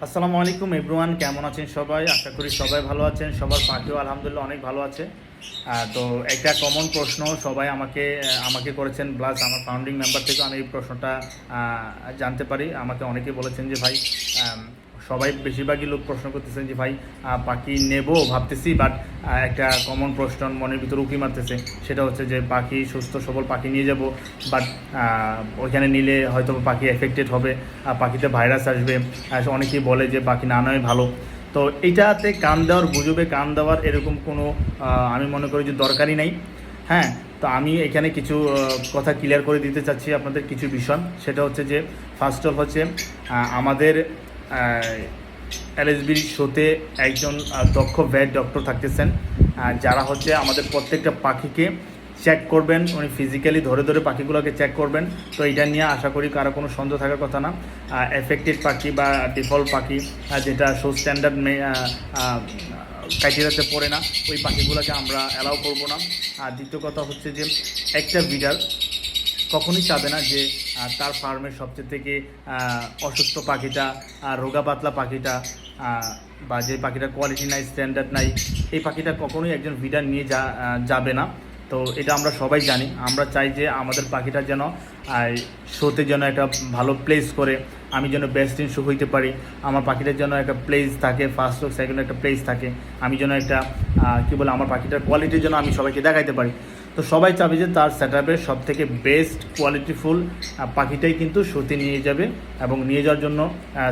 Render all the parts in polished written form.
আসসালামু আলাইকুম এভরিওয়ান, কেমন আছেন সবাই? আশা করি সবাই ভালো আছেন। সবার পাখিও আলহামদুলিল্লাহ অনেক ভালো আছে। তো একটা কমন প্রশ্ন সবাই আমাকে করেছেন, প্লাস আমার ফাউন্ডিং মেম্বার থেকে আমি এই প্রশ্নটা জানতে পারি। আমাকে অনেকে বলেছেন যে ভাই, সবাই বেশিরভাগই লোক প্রশ্ন করতেছেন যে ভাই পাখি নেব ভাবতেছি, বাট একটা কমন প্রশ্ন মনের ভিতরে উঁকি মারতেছে, সেটা হচ্ছে যে পাখি সুস্থ সবল পাখি নিয়ে যাব, বাট ওইখানে নিলে হয়তো পাখি এফেক্টেড হবে, পাখিতে ভাইরাস আসবে। অনেকেই বলে যে পাখি না নেওয়াই ভালো। তো এইটাতে কান দেওয়ার, গুজবে কান দেওয়ার এরকম কোনো আমি মনে করি যে দরকারই নেই। হ্যাঁ, তো আমি এখানে কিছু কথা ক্লিয়ার করে দিতে চাচ্ছি আপনাদের কিছু বিষয়। সেটা হচ্ছে যে ফার্স্ট অফ হচ্ছে আমাদের এলএসবির শোতে একজন দক্ষ ভেট ডক্টর থাকতেছেন, যারা হচ্ছে আমাদের প্রত্যেকটা পাখিকে চেক করবেন। উনি ফিজিক্যালি ধরে ধরে পাখিগুলোকে চেক করবেন। তো এটা নিয়ে আশা করি কারো কোনো সন্দেহ থাকার কথা না। এফেক্টেড পাখি বা ডিফল্ট পাখি যেটা শো স্ট্যান্ডার্ড ক্রাইটেরিয়াতে পড়ে না, ওই পাখিগুলোকে আমরা অ্যালাউ করবো না। আর দ্বিতীয় কথা হচ্ছে যে একটা ব্রিডার কখনোই চাবে না যে তার ফার্মের সবচেয়ে থেকে অসুস্থ পাখিটা, রোগা পাতলা পাখিটা, বা যে পাখিটার কোয়ালিটি নাই, স্ট্যান্ডার্ড নাই, এই পাখিটা কখনোই একজন ব্রিডার নিয়ে যাবে না। তো এটা আমরা সবাই জানি। আমরা চাই যে আমাদের পাখিটা যেন শোতে যেন একটা ভালো প্লেস করে, আমি যেন বেস্ট ইন শো হইতে পারি, আমার পাখিটার যেন একটা প্লেস থাকে, ফার্স্ট হোক সেকেন্ড একটা প্লেস থাকে, আমি যেন একটা কী বলে আমার পাখিটার কোয়ালিটির জন্য আমি সবাইকে দেখাইতে পারি। তো সবাই চাবে যে তার সেট আপের সব থেকে বেস্ট কোয়ালিটিফুল পাখিটাই কিন্তু শোতে নিয়ে যাবে এবং নিয়ে যাওয়ার জন্য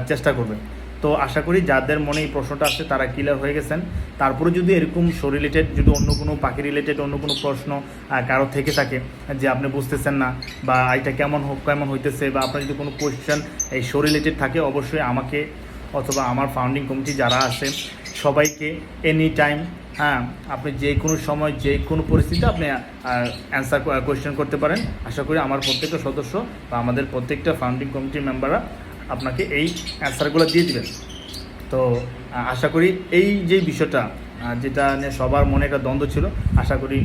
চেষ্টা করবে। তো আশা করি যাদের মনে এই প্রশ্নটা আসছে তারা ক্লিয়ার হয়ে গেছেন। তারপরে যদি এরকম শো রিলেটেড, যদি অন্য কোনো পাখি রিলেটেড অন্য কোনো প্রশ্ন কারো থেকে থাকে যে আপনি বুঝতেছেন না বা এটা কেমন হইতেছে, বা আপনার যদি কোনো কোয়েশ্চেন এই শো রিলেটেড থাকে, অবশ্যই আমাকে অথবা আমার ফাউন্ডিং কমিটি যারা আছে সবাইকে এনি টাইম, আপনি যে কোনো সময় যে কোনো পরিস্থিতিতে আপনি অ্যান্সার কোয়েশ্চেন করতে পারেন। আশা করি আমার প্রত্যেকটা সদস্য বা আমাদের প্রত্যেকটা ফাউন্ডিং কমিটির মেম্বাররা আপনাকে এই অ্যান্সারগুলো দিয়ে দেবেন। তো আশা করি এই যে বিষয়টা যেটা নিয়ে সবার মনে একটা দ্বন্দ্ব ছিল, আশা করি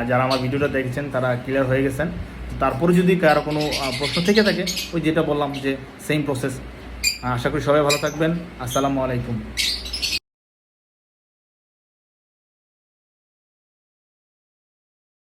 যারা আমার ভিডিওটা দেখেছেন তারা ক্লিয়ার হয়ে গেছেন। তারপরে যদি কারো কোনো প্রশ্ন থেকে থাকে, ওই যেটা বললাম যে সেম প্রসেস। আশা করি সবাই ভালো থাকবেন। আসসালামু আলাইকুম।